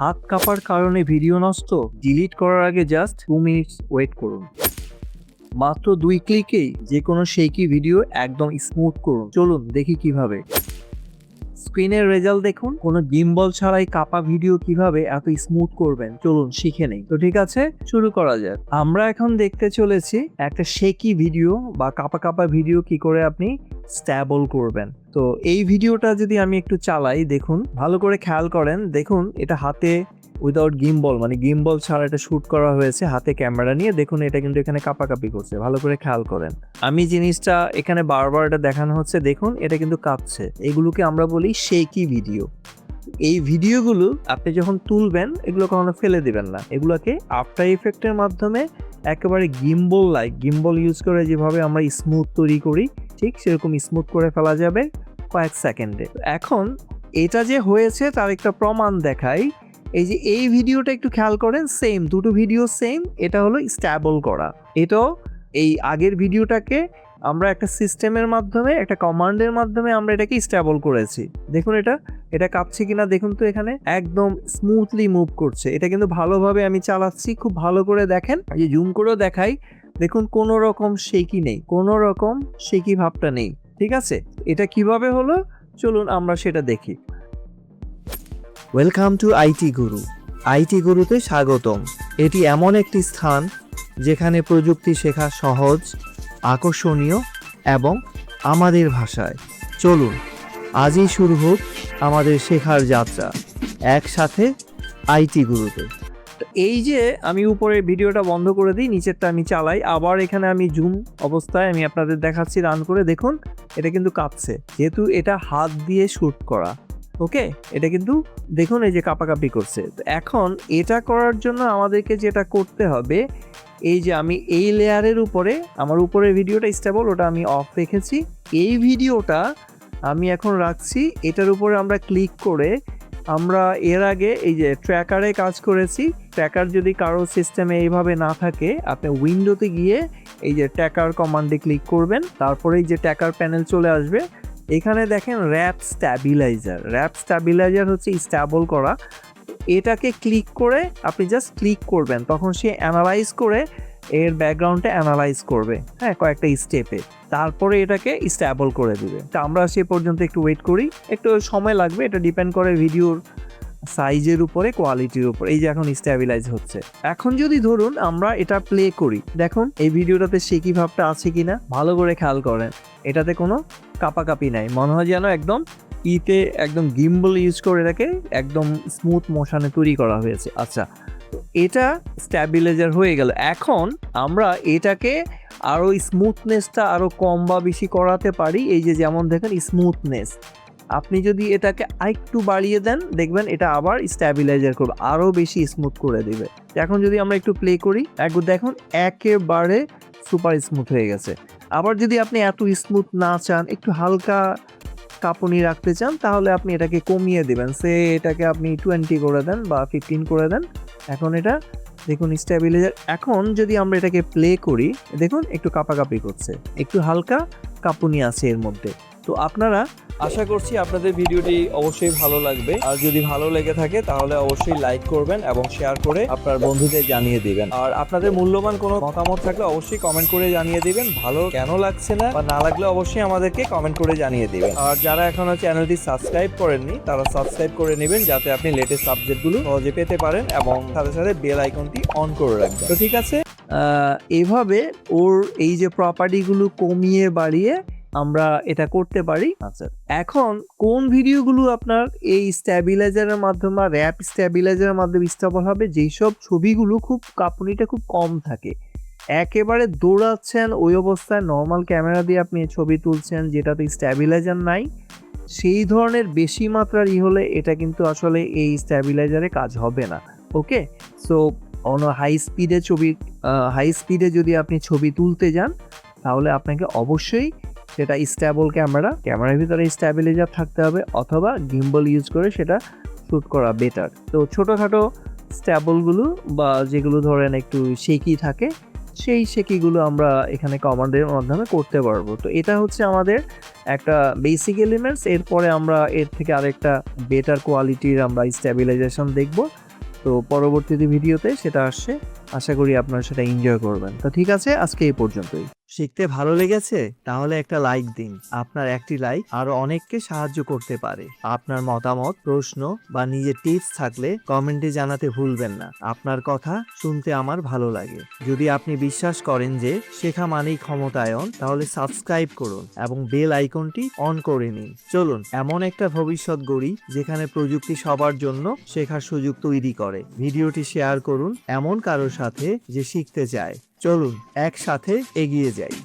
হাত কাঁপার কারণে ভিডিও নষ্ট? ডিলিট করার আগে জাস্ট 2 মিনিটস ওয়েট করুন। মাত্র 2 ক্লিকেই যে কোনো শেকি ভিডিও একদম স্মুথ করুন। চলুন দেখি কিভাবে। স্ক্রিনের রেজাল্ট দেখুন। কোনো গিম্বল ছাড়াই কাপা ভিডিও কিভাবে এত স্মুথ করবেন, চলুন শিখে নেই। তো ঠিক আছে, শুরু করা যাক। আমরা এখন দেখতে চলেছি একটা শেকি ভিডিও বা কাপা কাপা ভিডিও কি করে আপনি স্ট্যাবল করবেন। তো এই ভিডিওটা যদি আমি একটু চালাই, দেখুন ভালো করে খেয়াল করেন। দেখুন এটা হাতে উইদাউট গিম্বল, মানে গিম্বল ছাড়া এটা শুট করা হয়েছে হাতে ক্যামেরা নিয়ে। দেখুন এটা কিন্তু এখানে কাঁপাকাঁপি করছে, ভালো করে খেয়াল করেন। আমি জিনিসটা এখানে বারবার এটা দেখানো হচ্ছে, দেখুন এটা কিন্তু কাঁপছে। এগুলোকে আমরা বলি শেকি ভিডিও। এই ভিডিওগুলো আপনি যখন তুলবেন এগুলো কখনো ফেলে দিবেন না, এগুলোকে আফটার ইফেক্টের মাধ্যমে একেবারে গিম্বল ইউজ করে যেভাবে আমরা স্মুথ তৈরি করি, ঠিক সেরকম স্মুথ করে ফেলা যাবে কয়েক সেকেন্ডে। এখন এটা যে হয়েছে তার একটা প্রমাণ দেখাই। এই যে এই ভিডিওটা একটু খেয়াল করেন, সেম দুটো ভিডিও সেম। এটা হলো স্ট্যাবল করা। এটাও এই আগের ভিডিওটাকে আমরা একটা সিস্টেমের মাধ্যমে, একটা কমান্ডের মাধ্যমে আমরা এটাকে স্ট্যাবল করেছি। দেখুন এটা কাঁপছে কিনা দেখুন তো, এখানে একদম স্মুথলি মুভ করছে। এটা কিন্তু ভালোভাবে আমি চালাচ্ছি, খুব ভালো করে দেখেন। এই যে জুম করেও দেখাই, দেখুন কোনো রকম শেকি নেই, কোনো রকম শেকি ভাবটা নেই। ঠিক আছে, এটা কিভাবে হলো চলুন আমরা সেটা দেখি। Welcome to IT Guru. IT গুরুতে স্বাগতম। এটি এমন একটি স্থান যেখানে প্রযুক্তি শেখা সহজ, আকর্ষণীয় এবং আমাদের ভাষায়। চলুন আজই শুরু হোক আমাদের শেখার যাত্রা একসাথে আইটি গুরুতে। এই যে আমি উপরে ভিডিওটা বন্ধ করে দিই, নিচেরটা আমি চালাই, আবার এখানে আমি জুম অবস্থায় আমি আপনাদের দেখাচ্ছি রান করে। দেখুন এটা কিন্তু কাঁপছে, যেহেতু এটা হাত দিয়ে শুট করা। ওকে, এটা কিন্তু দেখুন এই যে কাঁপাকাঁপি করছে। এখন এটা করার জন্য আমাদেরকে যেটা করতে হবে, এই যে আমি এই লেয়ারের উপরে, আমার উপরের ভিডিওটা স্টেবল, ওটা আমি অফ রেখেছি। এই ভিডিওটা আমি এখন রাখছি, এটার উপরে আমরা ক্লিক করে আমরা এর আগে এই যে ট্র্যাকারে কাজ করেছি। ট্র্যাকার যদি কারো সিস্টেমে এইভাবে না থাকে, আপনি উইন্ডোতে গিয়ে এই যে ট্র্যাকার কমান্ডে ক্লিক করবেন, তারপরে এই যে ট্র্যাকার প্যানেল চলে আসবে। এখানে দেখেন র্যাপ স্ট্যাবিলাইজার হচ্ছে স্ট্যাবল করা। এটাকে ক্লিক করে আপনি জাস্ট ক্লিক করবেন, তখন সে অ্যানালাইজ করে এর ব্যাকগ্রাউন্ডে অ্যানালাইজ করবে, হ্যাঁ, কয়েকটা স্টেপে, তারপরে এটাকে স্ট্যাবল করে দিবে। তা আমরা সে পর্যন্ত একটু ওয়েট করি, একটু সময় লাগবে, এটা ডিপেন্ড করে ভিডিওর সাইজের উপরে, কোয়ালিটির উপরে। এই যে এখন স্ট্যাবিলাইজ হচ্ছে। এখন যদি ধরুন আমরা এটা প্লে করি, দেখুন এই ভিডিওটাতে শেকি ভাবটা আছে কিনা ভালো করে খেয়াল করেন। এটাতে কোনো কাঁপাকাঁপি নাই, মনে হয় যেন একদম একদম গিম্বল ইউজ করে এটাকে একদম স্মুথ মোশনে তৈরি করা হয়েছে। আচ্ছা, তো এটা স্ট্যাবিলাইজার হয়ে গেল। এখন আমরা এটাকে আরো স্মুথনেসটা আরো কম বা বেশি করাতে পারি। এই যে যেমন দেখেন স্মুথনেস, আপনি যদি এটাকে আরেকটু বাড়িয়ে দেন, দেখবেন এটা আবার স্ট্যাবিলাইজার করবে, আরো বেশি স্মুথ করে দিবে। এখন যদি আমরা একটু প্লে করি, একবার দেখুন একেবারে সুপার স্মুথ হয়ে গেছে। আবার যদি আপনি এত স্মুথ না চান, একটু হালকা কাঁপুনি রাখতে চান, তাহলে আপনি এটাকে কমিয়ে দেবেন। এটাকে আপনি 20 করে দেন বা 15 করে দেন। এখন এটা দেখুন স্ট্যাবিলাইজার। এখন যদি আমরা এটাকে প্লে করি, দেখুন একটু কাঁপাকাঁপি করছে, একটু হালকা কাঁপুনি আছে এর মধ্যে। তো আপনারা, আশা করছি আপনাদের ভিডিওটি অবশ্যই ভালো লাগবে। আর যদি ভালো লেগে থাকে তাহলে অবশ্যই লাইক করবেন এবং শেয়ার করে আপনার বন্ধুদের জানিয়ে দিবেন। আর আপনাদের মূল্যবান কোনো মতামত থাকলে অবশ্যই কমেন্ট করে জানিয়ে দিবেন। ভালো কেন লাগছে না বা না লাগলে অবশ্যই আমাদেরকে কমেন্ট করে জানিয়ে দিবেন। আর যারা এখনো চ্যানেলটি সাবস্ক্রাইব করেননি তারা সাবস্ক্রাইব করে নেবেন, যাতে আপনি লেটেস্ট সাবজেক্টগুলো সহজে পেতে পারেন, এবং সাথে সাথে বেল আইকনটি অন করে রাখবেন। তো ঠিক আছে, এভাবে ওর এই যে প্রপার্টিগুলো কমিয়ে বাড়িয়ে আমরা এটা করতে পারি। আচ্ছা, এখন কোন ভিডিওগুলো আপনার এই স্ট্যাবিলাইজারের মাধ্যমে বা র্যাপ স্ট্যাবিলাইজারের মাধ্যমে স্টেবল হবে? যেই সব ছবিগুলো খুব কাঁপুনিটা খুব কম থাকে, একেবারে দৌড়াচ্ছেন ওই অবস্থায় নর্মাল ক্যামেরা দিয়ে আপনি ছবি তুলছেন যেটাতে স্ট্যাবিলাইজার নাই, সেই ধরনের বেশি মাত্রার হলে এটা কিন্তু আসলে এই স্ট্যাবিলাইজারে কাজ হবে না। ওকে, সো হাই স্পিডে যদি আপনি ছবি তুলতে যান, তাহলে আপনাকে অবশ্যই সেটা স্ট্যাবল ক্যামেরার ভিতরে স্ট্যাবিলাইজার থাকতে হবে, অথবা গিম্বল ইউজ করে সেটা শ্যুট করা বেটার। তো ছোটোখাটো স্ট্যাবলগুলো বা যেগুলো ধরেন একটু শেকি থাকে, সেই শেকিগুলো আমরা এখানে কমান্ডের মাধ্যমে করতে পারবো। তো এটা হচ্ছে আমাদের একটা বেসিক এলিমেন্টস। এরপরে আমরা এর থেকে আরেকটা বেটার কোয়ালিটির আমরা স্ট্যাবিলাইজেশন দেখব। তো পরবর্তীতে ভিডিওতে সেটা আসছে, আশা করি আপনারা সেটা এনজয় করবেন। তো ঠিক আছে, আজকে এই পর্যন্তই। শিখতে ভালো লেগেছে? তাহলে একটা লাইক দিন। আপনার একটি লাইক আরো অনেককে সাহায্য করতে পারে। আপনার মতামত, প্রশ্ন বা নিজের টিপস থাকলে কমেন্টে জানাতে ভুলবেন না। আপনার কথা শুনতে আমার ভালো লাগে। যদি আপনি বিশ্বাস করেন যে শেখা মানেই ক্ষমতায়ন, তাহলে সাবস্ক্রাইব করুন এবং বেল আইকনটি অন করে নিন। চলুন এমন একটা ভবিষ্যৎ গড়ি যেখানে প্রযুক্তি সবার জন্য শেখার সুযোগ তৈরি করে। ভিডিওটি শেয়ার করুন এমন কারোর সাথে যে শিখতে চায়। চলুন একসাথে এগিয়ে যাই।